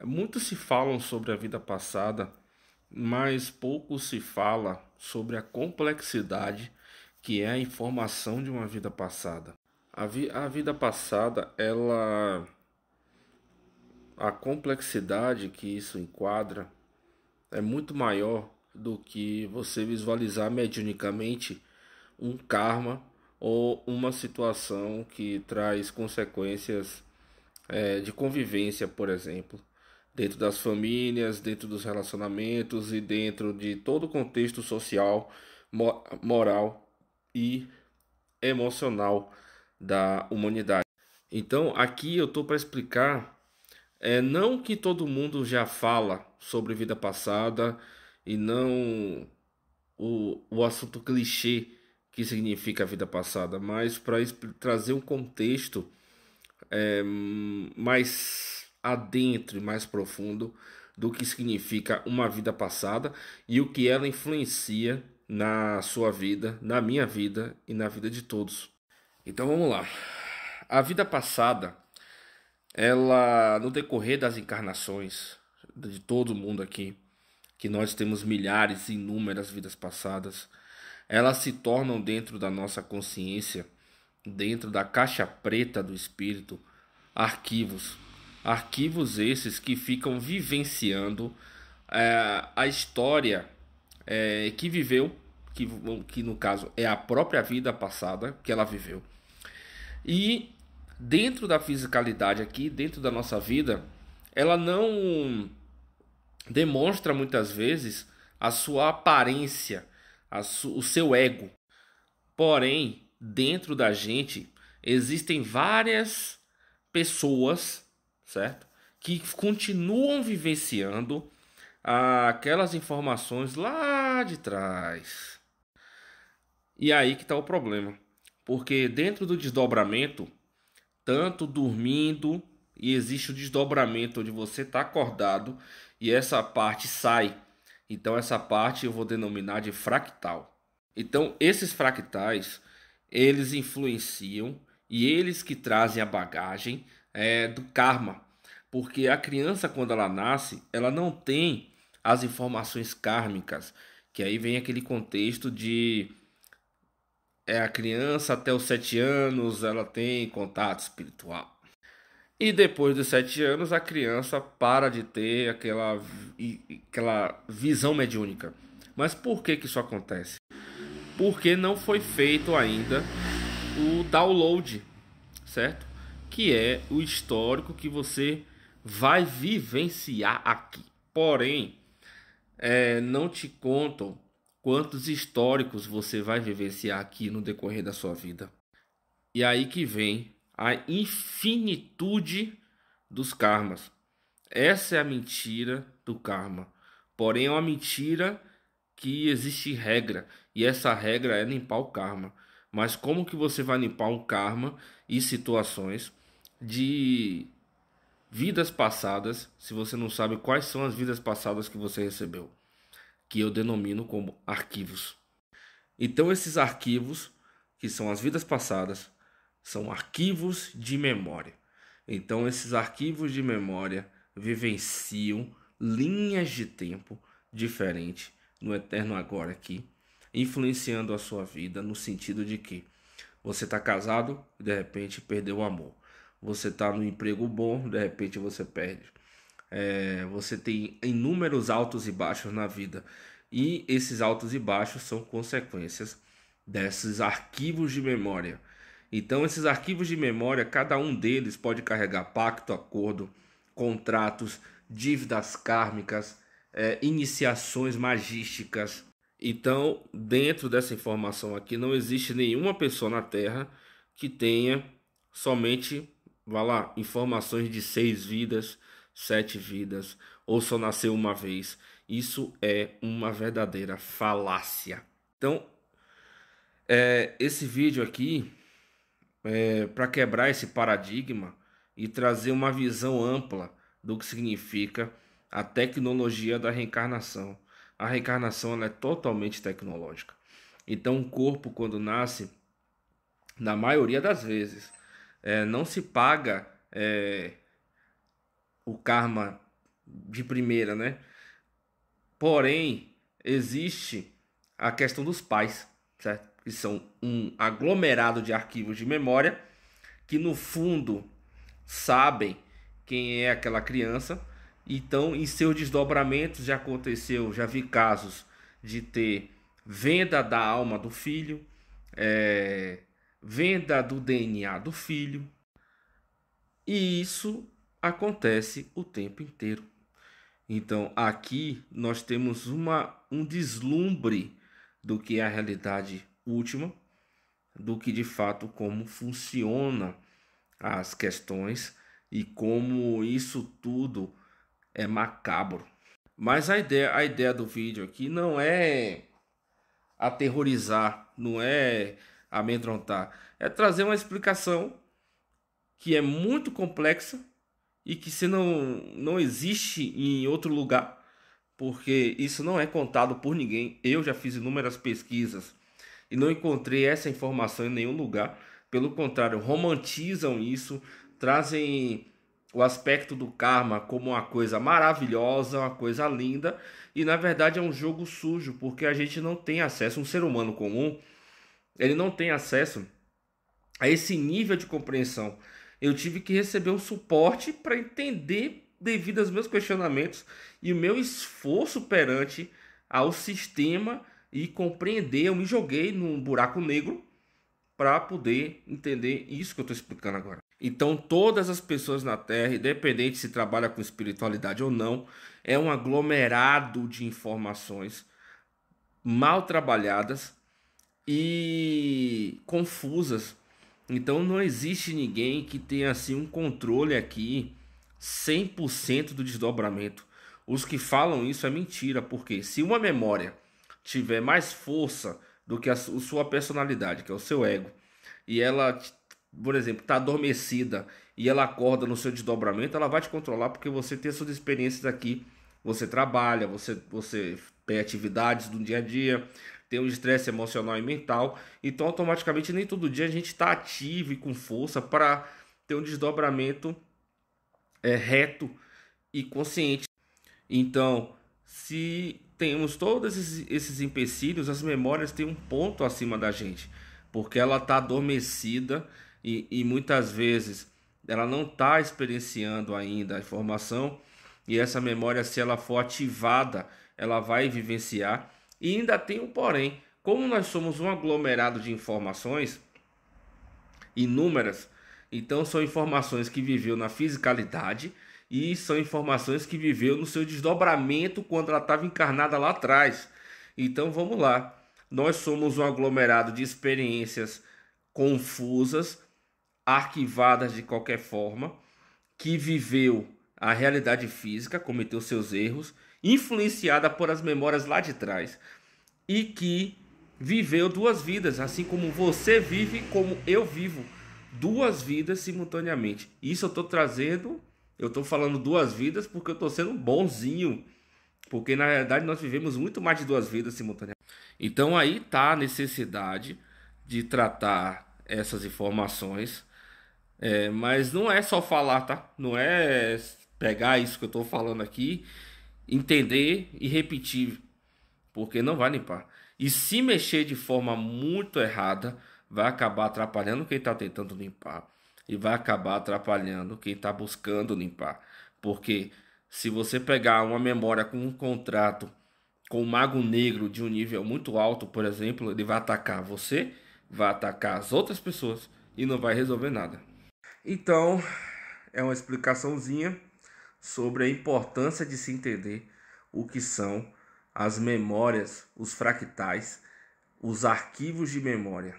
Muito se falam sobre a vida passada, mas pouco se fala sobre a complexidade que é a informação de uma vida passada. A vida passada, a complexidade que isso enquadra é muito maior do que você visualizar mediunicamente um karma ou uma situação que traz consequências de convivência, por exemplo, dentro das famílias, dentro dos relacionamentos e dentro de todo o contexto social, moral e emocional da humanidade. Então, aqui eu estou para explicar, não que todo mundo já fala sobre vida passada e não o assunto clichê que significa a vida passada, mas para trazer um contexto mais adentro e mais profundo do que significa uma vida passada e o que ela influencia na sua vida, na minha vida e na vida de todos. Então vamos lá. A vida passada, ela no decorrer das encarnações de todo mundo aqui, que nós temos milhares e inúmeras vidas passadas, elas se tornam dentro da nossa consciência, dentro da caixa preta do espírito, arquivos. Arquivos esses que ficam vivenciando a história que viveu, que no caso é a própria vida passada que ela viveu. E dentro da fisicalidade aqui, dentro da nossa vida, ela não demonstra muitas vezes a sua aparência, o seu ego. Porém, dentro da gente existem várias pessoas, certo? Que continuam vivenciando aquelas informações lá de trás. E aí que está o problema. Porque dentro do desdobramento, tanto dormindo, e existe o desdobramento onde você está acordado e essa parte sai. Então essa parte eu vou denominar de fractal. Então esses fractais, eles influenciam e eles que trazem a bagagem do karma. Porque a criança, quando ela nasce, ela não tem as informações kármicas. Que aí vem aquele contexto de a criança até os 7 anos, ela tem contato espiritual. E depois dos 7 anos, a criança para de ter aquela visão mediúnica. Mas por que isso acontece? Porque não foi feito ainda o download, certo? Que é o histórico que você vai vivenciar aqui. Porém, não te contam quantos históricos você vai vivenciar aqui no decorrer da sua vida. E aí que vem a infinitude dos karmas. Essa é a mentira do karma. Porém, é uma mentira que existe regra. E essa regra é limpar o karma. Mas como que você vai limpar um karma e situações de vidas passadas se você não sabe quais são as vidas passadas que você recebeu? Que eu denomino como arquivos. Então, esses arquivos, que são as vidas passadas, são arquivos de memória. Então, esses arquivos de memória vivenciam linhas de tempo diferentes no eterno agora aqui, influenciando a sua vida no sentido de que você está casado e de repente perdeu o amor. Você está no emprego bom, de repente você perde. Você tem inúmeros altos e baixos na vida. E esses altos e baixos são consequências desses arquivos de memória. Então, esses arquivos de memória, cada um deles pode carregar pacto, acordo, contratos, dívidas kármicas, iniciações magísticas. Então, dentro dessa informação aqui, não existe nenhuma pessoa na Terra que tenha somente, vá lá, informações de 6 vidas, 7 vidas, ou só nasceu uma vez. Isso é uma verdadeira falácia. Então, esse vídeo aqui é para quebrar esse paradigma e trazer uma visão ampla do que significa a tecnologia da reencarnação. A reencarnação ela é totalmente tecnológica. Então, o corpo, quando nasce, na maioria das vezes, não se paga o karma de primeira, né? Porém, existe a questão dos pais, certo? Que são um aglomerado de arquivos de memória que no fundo sabem quem é aquela criança. Então, em seus desdobramentos já aconteceu, já vi casos de ter venda da alma do filho, venda do DNA do filho, e isso acontece o tempo inteiro. Então, aqui nós temos um deslumbre do que é a realidade última, do que de fato como funciona as questões e como isso tudo é macabro. Mas a ideia do vídeo aqui não é aterrorizar, não é amedrontar, é trazer uma explicação que é muito complexa e que se não existe em outro lugar, porque isso não é contado por ninguém. Eu já fiz inúmeras pesquisas e não encontrei essa informação em nenhum lugar. Pelo contrário, romantizam isso, trazem o aspecto do karma como uma coisa maravilhosa, uma coisa linda, e na verdade é um jogo sujo, porque a gente não tem acesso, um ser humano comum, ele não tem acesso a esse nível de compreensão. Eu tive que receber um suporte para entender devido aos meus questionamentos e o meu esforço perante ao sistema e compreender. Eu me joguei num buraco negro para poder entender isso que eu estou explicando agora. Então, todas as pessoas na Terra, independente se trabalha com espiritualidade ou não, é um aglomerado de informações mal trabalhadas e confusas. Então não existe ninguém que tenha assim um controle aqui 100% do desdobramento. Os que falam isso é mentira, porque se uma memória tiver mais força do que a sua personalidade, que é o seu ego, e ela, por exemplo, está adormecida e ela acorda no seu desdobramento, ela vai te controlar porque você tem suas experiências aqui, você trabalha, você tem atividades do dia a dia, tem um estresse emocional e mental, então automaticamente nem todo dia a gente está ativo e com força para ter um desdobramento reto e consciente. Então, se temos todos esses empecilhos, as memórias têm um ponto acima da gente, porque ela está adormecida e muitas vezes ela não está experienciando ainda a informação, e essa memória, se ela for ativada, ela vai vivenciar. E ainda tem um porém, como nós somos um aglomerado de informações inúmeras, então são informações que viveu na fisicalidade e são informações que viveu no seu desdobramento quando ela estava encarnada lá atrás. Então vamos lá, nós somos um aglomerado de experiências confusas, arquivadas de qualquer forma, que viveu a realidade física, cometeu seus erros, influenciada por as memórias lá de trás, e que viveu duas vidas, assim como você vive, como eu vivo, duas vidas simultaneamente. Isso eu estou trazendo, eu estou falando duas vidas porque eu estou sendo bonzinho, porque na realidade nós vivemos muito mais de duas vidas simultaneamente. Então aí está a necessidade de tratar essas informações, mas não é só falar, tá? Não é pegar isso que eu estou falando aqui, entender e repetir, porque não vai limpar. E se mexer de forma muito errada, vai acabar atrapalhando quem está tentando limpar. E vai acabar atrapalhando quem está buscando limpar. Porque se você pegar uma memória com um contrato com um mago negro de um nível muito alto, por exemplo, ele vai atacar você, vai atacar as outras pessoas e não vai resolver nada. Então, é uma explicaçãozinha sobre a importância de se entender o que são as memórias, os fractais, os arquivos de memória.